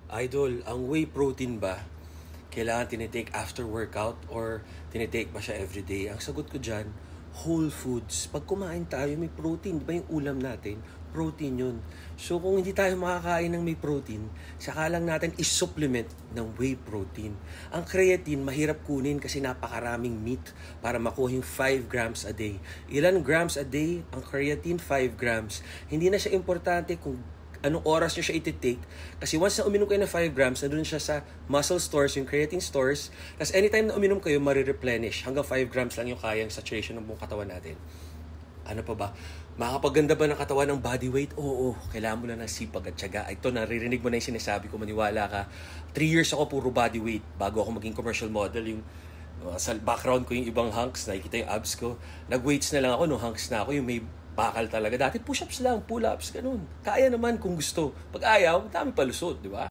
Idol, ang whey protein ba, kailangan tinitake after workout or tinitake ba siya everyday? Ang sagot ko dyan, whole foods. Pag kumain tayo, may protein. Di ba yung ulam natin? Protein yun. So kung hindi tayo makakain ng may protein, saka lang natin is-supplement ng whey protein. Ang creatine, mahirap kunin kasi napakaraming meat para makuha yung 5 grams a day. Ilan grams a day? Ang creatine, 5 grams. Hindi na siya importante kung anong oras nyo siya iti-take. Kasi once na uminom kayo ng 5 grams, nandun siya sa muscle stores, yung creatine stores. Tapos anytime na uminom kayo, marireplenish. Hanggang 5 grams lang yung kayang saturation ng buong katawan natin. Ano pa ba? Makakapaganda ba ng katawan ng body weight? Oo, kailangan mo na ng sipag at tiyaga. Ito, naririnig mo na yung sinasabi ko, maniwala ka. 3 years ako puro body weight bago ako maging commercial model. Yung sa background ko yung ibang hunks, nakikita yung abs ko. Nag-weights na lang ako nung hunks na ako, yung may bakal talaga. Dati push-ups lang, pull-ups, ganun. Kaya naman kung gusto. Pag ayaw, dami palusot, di ba?